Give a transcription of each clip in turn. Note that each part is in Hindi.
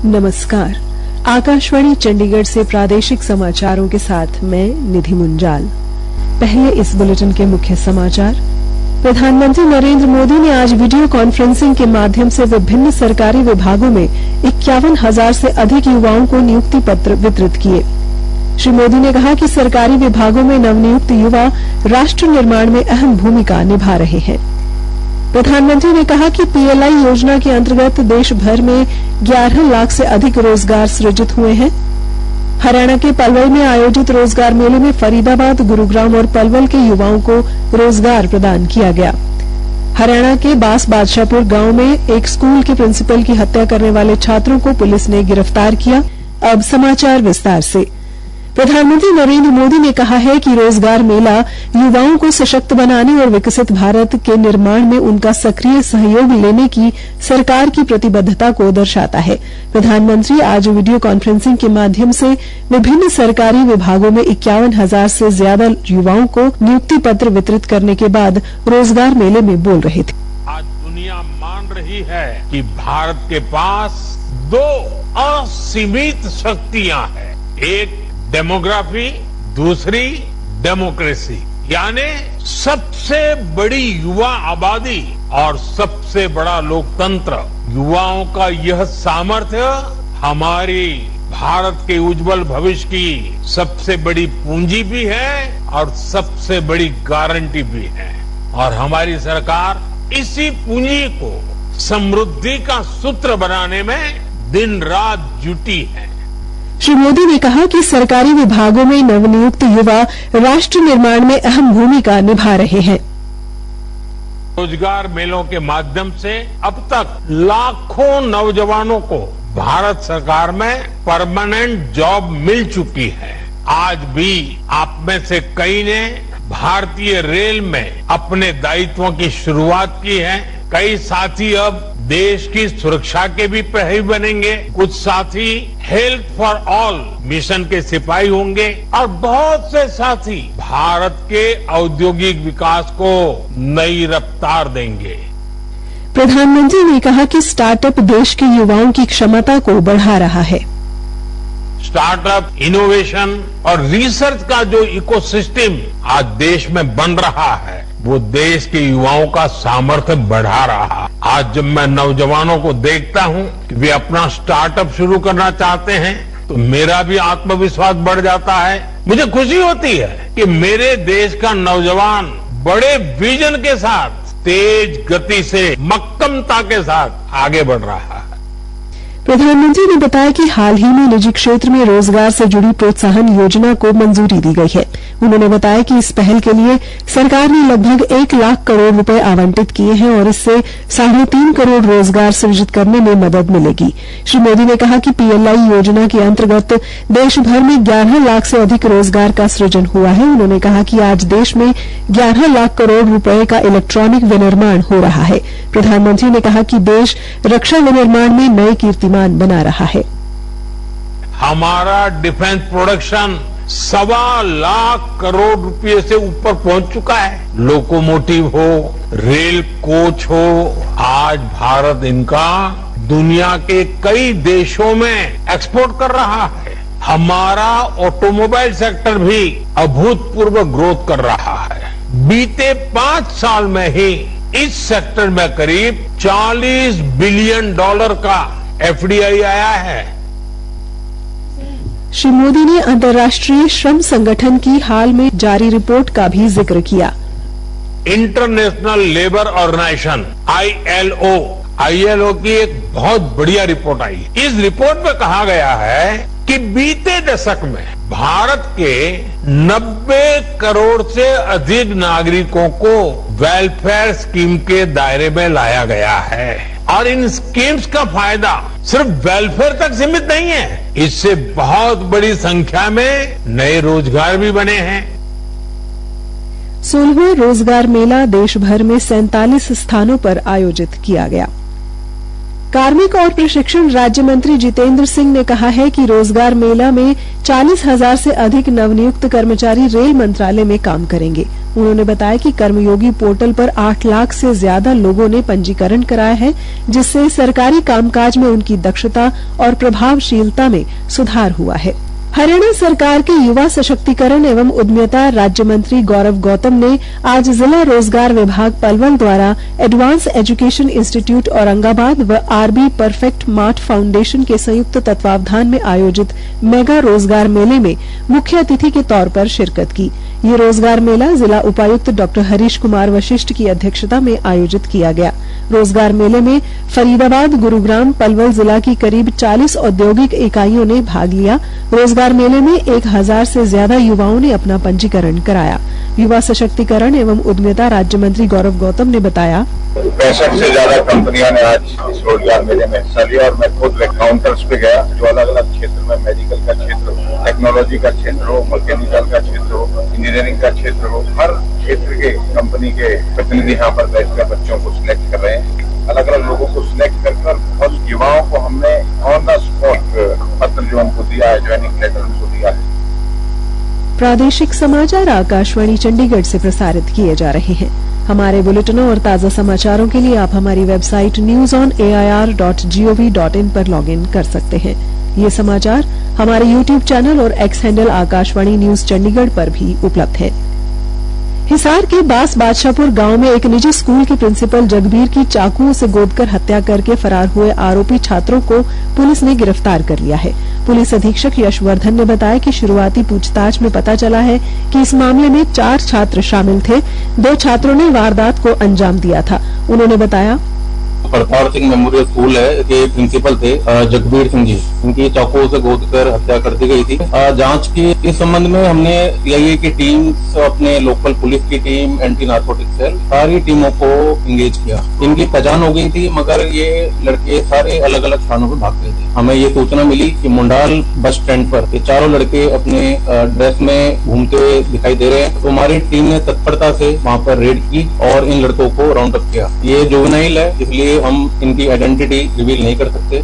नमस्कार। आकाशवाणी चंडीगढ़ से प्रादेशिक समाचारों के साथ मैं निधि मुंजाल। पहले इस बुलेटिन के मुख्य समाचार। प्रधानमंत्री नरेंद्र मोदी ने आज वीडियो कॉन्फ्रेंसिंग के माध्यम से विभिन्न सरकारी विभागों में 51,000 से अधिक युवाओं को नियुक्ति पत्र वितरित किए। श्री मोदी ने कहा कि सरकारी विभागों में नवनियुक्त युवा राष्ट्र निर्माण में अहम भूमिका निभा रहे हैं। प्रधानमंत्री ने कहा कि पीएलआई योजना के अंतर्गत देश भर में 11 लाख से अधिक रोजगार सृजित हुए हैं। हरियाणा के पलवल में आयोजित रोजगार मेले में फरीदाबाद, गुरुग्राम और पलवल के युवाओं को रोजगार प्रदान किया गया। हरियाणा के बास बादशाहपुर गांव में एक स्कूल के प्रिंसिपल की हत्या करने वाले छात्रों को पुलिस ने गिरफ्तार किया। अब समाचार विस्तार से। प्रधानमंत्री नरेंद्र मोदी ने कहा है कि रोजगार मेला युवाओं को सशक्त बनाने और विकसित भारत के निर्माण में उनका सक्रिय सहयोग लेने की सरकार की प्रतिबद्धता को दर्शाता है। प्रधानमंत्री आज वीडियो कॉन्फ्रेंसिंग के माध्यम से विभिन्न सरकारी विभागों में 51,000 से ज्यादा युवाओं को नियुक्ति पत्र वितरित करने के बाद रोजगार मेले में बोल रहे थे। आज दुनिया मान रही है कि भारत के पास दो असीमित शक्तियां हैं, एक डेमोग्राफी, दूसरी डेमोक्रेसी, यानी सबसे बड़ी युवा आबादी और सबसे बड़ा लोकतंत्र। युवाओं का यह सामर्थ्य हमारी भारत के उज्जवल भविष्य की सबसे बड़ी पूंजी भी है और सबसे बड़ी गारंटी भी है। और हमारी सरकार इसी पूंजी को समृद्धि का सूत्र बनाने में दिन रात जुटी है। श्री मोदी ने कहा कि सरकारी विभागों में नवनियुक्त युवा राष्ट्र निर्माण में अहम भूमिका निभा रहे हैं। रोजगार मेलों के माध्यम से अब तक लाखों नौजवानों को भारत सरकार में परमानेंट जॉब मिल चुकी है। आज भी आप में से कई ने भारतीय रेल में अपने दायित्वों की शुरुआत की है। कई साथी अब देश की सुरक्षा के भी प्रहरी बनेंगे, कुछ साथी हेल्थ फॉर ऑल मिशन के सिपाही होंगे और बहुत से साथी भारत के औद्योगिक विकास को नई रफ्तार देंगे। प्रधानमंत्री ने कहा कि स्टार्टअप देश के युवाओं की क्षमता को बढ़ा रहा है। स्टार्टअप, इनोवेशन और रिसर्च का जो इकोसिस्टम आज देश में बन रहा है वो देश के युवाओं का सामर्थ्य बढ़ा रहा। आज जब मैं नौजवानों को देखता हूं कि वे अपना स्टार्टअप शुरू करना चाहते हैं तो मेरा भी आत्मविश्वास बढ़ जाता है। मुझे खुशी होती है कि मेरे देश का नौजवान बड़े विजन के साथ, तेज गति से, मक्कमता के साथ आगे बढ़ रहा है। प्रधानमंत्री ने बताया कि हाल ही में निजी क्षेत्र में रोजगार से जुड़ी प्रोत्साहन योजना को मंजूरी दी गई है। उन्होंने बताया कि इस पहल के लिए सरकार ने लगभग 1 लाख करोड़ रुपए आवंटित किए हैं और इससे 3.5 करोड़ रोजगार सृजित करने में मदद मिलेगी। श्री मोदी ने कहा कि पीएलआई योजना के अंतर्गत देश भर में 11 लाख से अधिक रोजगार का सृजन हुआ है। उन्होंने कहा कि आज देश में 11 लाख करोड़ रुपए का इलेक्ट्रॉनिक विनिर्माण हो रहा है। प्रधानमंत्री ने कहा कि देश रक्षा विनिर्माण में नए कीर्तिमान बना रहा है। हमारा डिफेंस प्रोडक्शन 1.25 लाख करोड़ रुपए से ऊपर पहुंच चुका है। लोकोमोटिव हो, रेल कोच हो, आज भारत इनका दुनिया के कई देशों में एक्सपोर्ट कर रहा है। हमारा ऑटोमोबाइल सेक्टर भी अभूतपूर्व ग्रोथ कर रहा है। बीते 5 साल में ही इस सेक्टर में करीब $40 बिलियन का एफडीआई आया है। श्री मोदी ने अंतर्राष्ट्रीय श्रम संगठन की हाल में जारी रिपोर्ट का भी जिक्र किया। इंटरनेशनल लेबर ऑर्गेनाइजेशन आईएलओ की एक बहुत बढ़िया रिपोर्ट आई। इस रिपोर्ट में कहा गया है कि बीते दशक में भारत के 90 करोड़ से अधिक नागरिकों को वेलफेयर स्कीम के दायरे में लाया गया है और इन स्कीम्स का फायदा सिर्फ वेलफेयर तक सीमित नहीं है, इससे बहुत बड़ी संख्या में नए रोजगार भी बने हैं। 16वां रोजगार मेला देश भर में 47 स्थानों पर आयोजित किया गया। कार्मिक और प्रशिक्षण राज्य मंत्री जितेंद्र सिंह ने कहा है कि रोजगार मेला में 40,000 से अधिक नवनियुक्त कर्मचारी रेल मंत्रालय में काम करेंगे। उन्होंने बताया कि कर्मयोगी पोर्टल पर 8 लाख से ज्यादा लोगों ने पंजीकरण कराया है, जिससे सरकारी कामकाज में उनकी दक्षता और प्रभावशीलता में सुधार हुआ है। हरियाणा सरकार के युवा सशक्तिकरण एवं उद्यमिता राज्य मंत्री गौरव गौतम ने आज जिला रोजगार विभाग पलवल द्वारा एडवांस एजुकेशन इंस्टीट्यूट औरंगाबाद व आरबी परफेक्ट मार्ट फाउंडेशन के संयुक्त तत्वावधान में आयोजित मेगा रोजगार मेले में मुख्य अतिथि के तौर पर शिरकत की। ये रोजगार मेला जिला उपायुक्त डॉ हरीश कुमार वशिष्ठ की अध्यक्षता में आयोजित किया गया। रोजगार मेले में फरीदाबाद, गुरुग्राम, पलवल जिला की करीब 40 औद्योगिक इकाइयों ने भाग लिया। रोजगार मेले में 1000 से ज्यादा युवाओं ने अपना पंजीकरण कराया। युवा सशक्तिकरण एवं उद्यमिता राज्य मंत्री गौरव गौतम ने बताया, 65 से ज्यादा कंपनियों ने आज इस रोजगार मेले में हिस्सा लिया और मैं खुद काउंटर्स पे गया, जो अलग अलग क्षेत्र में मेडिकल का क्षेत्र हो, टेक्नोलॉजी का क्षेत्र हो, मैकेनिकल का क्षेत्र हो, इंजीनियरिंग का क्षेत्र हो, हर क्षेत्र के कंपनी के प्रतिनिधि यहाँ पर बैठकर बच्चों को सिलेक्ट कर रहे हैं। अलग अलग लोगों को सिलेक्ट कर और युवाओं को हमने ऑन द स्पॉट पत्र जो हमको दिया है, ज्वाइनिंग लेटर उनको दिया है। प्रादेशिक समाचार आकाशवाणी चंडीगढ़ से प्रसारित किए जा रहे हैं। हमारे बुलेटिनों और ताजा समाचारों के लिए आप हमारी वेबसाइट newsonair.gov.in पर लॉगिन कर सकते हैं। ये समाचार हमारे यूट्यूब चैनल और x handle Akashvani news Chandigarh पर भी उपलब्ध है। हिसार के बास बादशाहपुर गांव में एक निजी स्कूल के प्रिंसिपल जगबीर की चाकुओं से गोदकर हत्या करके फरार हुए आरोपी छात्रों को पुलिस ने गिरफ्तार कर लिया है। पुलिस अधीक्षक यशवर्धन ने बताया कि शुरुआती पूछताछ में पता चला है कि इस मामले में 4 छात्र शामिल थे। 2 छात्रों ने वारदात को अंजाम दिया था। उन्होंने बताया, प्रताप सिंह मेमोरियल स्कूल है के प्रिंसिपल थे जगबीर सिंह जी, इनकी चाकुओं से गोदकर हत्या कर दी गई थी। जांच की इस संबंध में हमने सीआईए की टीम, अपने लोकल पुलिस की टीम, एंटी नार्कोटिक्स सेल, सारी टीमों को एंगेज किया। इनकी पहचान हो गई थी, मगर ये लड़के सारे अलग अलग स्थानों पर भाग गए थे। हमें ये सूचना मिली कि मुंडाल बस स्टैंड पर ये चारों लड़के अपने ड्रेस में घूमते हुए दिखाई दे रहे हैं। तो हमारी टीम ने तत्परता से वहाँ पर रेड की और इन लड़कों को राउंड अप किया। ये जुवेनाइल है, इसलिए हम इनकी आइडेंटिटी रिवील नहीं कर सकते।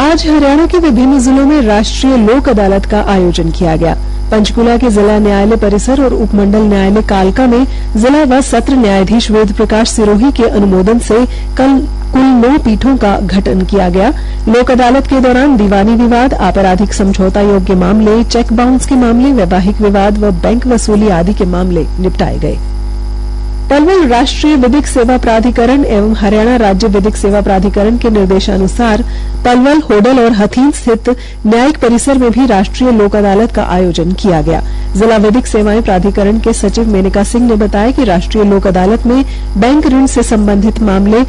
आज हरियाणा के विभिन्न जिलों में राष्ट्रीय लोक अदालत का आयोजन किया गया। पंचकुला के जिला न्यायालय परिसर और उपमंडल न्यायालय कालका में जिला व सत्र न्यायाधीश वेद प्रकाश सिरोही के अनुमोदन से कल कुल 9 पीठों का गठन किया गया। लोक अदालत के दौरान दीवानी विवाद, आपराधिक समझौता योग्य मामले, चेक बाउंस के मामले, वैवाहिक विवाद व बैंक वसूली आदि के मामले निपटाए गए। पलवल राष्ट्रीय विधिक सेवा प्राधिकरण एवं हरियाणा राज्य विधिक सेवा प्राधिकरण के निर्देशानुसार पलवल, होडल और हथीन स्थित न्यायिक परिसर में भी राष्ट्रीय लोक अदालत का आयोजन किया गया। जिला विधिक सेवाएं प्राधिकरण के सचिव मेनका सिंह ने बताया कि राष्ट्रीय लोक अदालत में बैंक ऋण से संबंधित मामले,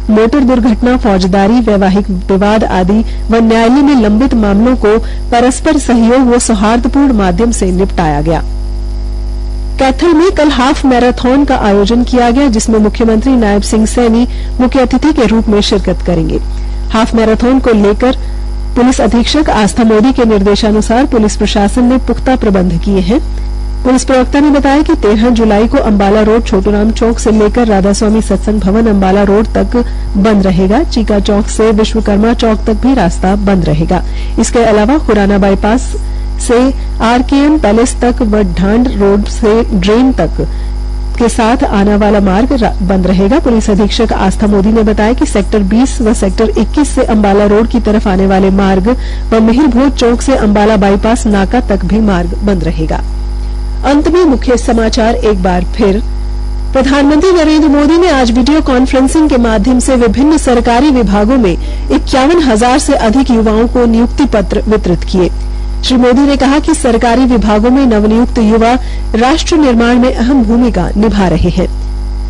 मोटर दुर्घटना, फौजदारी, वैवाहिक विवाद आदि व न्यायालय में लंबित मामलों को परस्पर सहयोग व सौहार्दपूर्ण माध्यम से निपटाया गया। कैथल में कल हाफ मैराथन का आयोजन किया गया, जिसमें मुख्यमंत्री नायब सिंह सैनी मुख्य अतिथि के रूप में शिरकत करेंगे। हाफ मैराथन को लेकर पुलिस अधीक्षक आस्था मोदी के निर्देशानुसार पुलिस प्रशासन ने पुख्ता प्रबंध किए हैं। पुलिस प्रवक्ता ने बताया कि 13 जुलाई को अंबाला रोड छोटूराम चौक से लेकर राधास्वामी सत्संग भवन अंबाला रोड तक बंद रहेगा। चीका चौक से विश्वकर्मा चौक तक भी रास्ता बंद रहेगा। इसके अलावा खुराना बाईपास से आरकेएम पैलेस तक व ढांड रोड से ड्रेन तक के साथ आना वाला मार्ग बंद रहेगा। पुलिस अधीक्षक आस्था मोदी ने बताया कि सेक्टर 20 व सेक्टर 21 से अंबाला रोड की तरफ आने वाले मार्ग व मिहिर भोज चौक से अंबाला बाईपास नाका तक भी मार्ग बंद रहेगा। अंत में मुख्य समाचार एक बार फिर। प्रधानमंत्री नरेंद्र मोदी ने आज वीडियो कॉन्फ्रेंसिंग के माध्यम से विभिन्न सरकारी विभागों में 51,000 से अधिक युवाओं को नियुक्ति पत्र वितरित किए। श्री मोदी ने कहा कि सरकारी विभागों में नवनियुक्त युवा राष्ट्र निर्माण में अहम भूमिका निभा रहे हैं।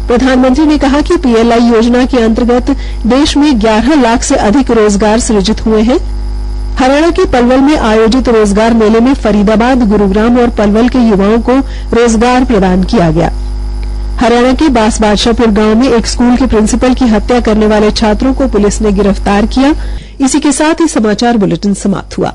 प्रधानमंत्री ने कहा कि पीएलआई योजना के अंतर्गत देश में 11 लाख से अधिक रोजगार सृजित हुए हैं। हरियाणा के पलवल में आयोजित रोजगार मेले में फरीदाबाद, गुरुग्राम और पलवल के युवाओं को रोजगार प्रदान किया गया। हरियाणा के बास बादशाहपुर गांव में एक स्कूल के प्रिंसिपल की हत्या करने वाले छात्रों को पुलिस ने गिरफ्तार किया। इसी के साथ ही समाचार बुलेटिन समाप्त हुआ।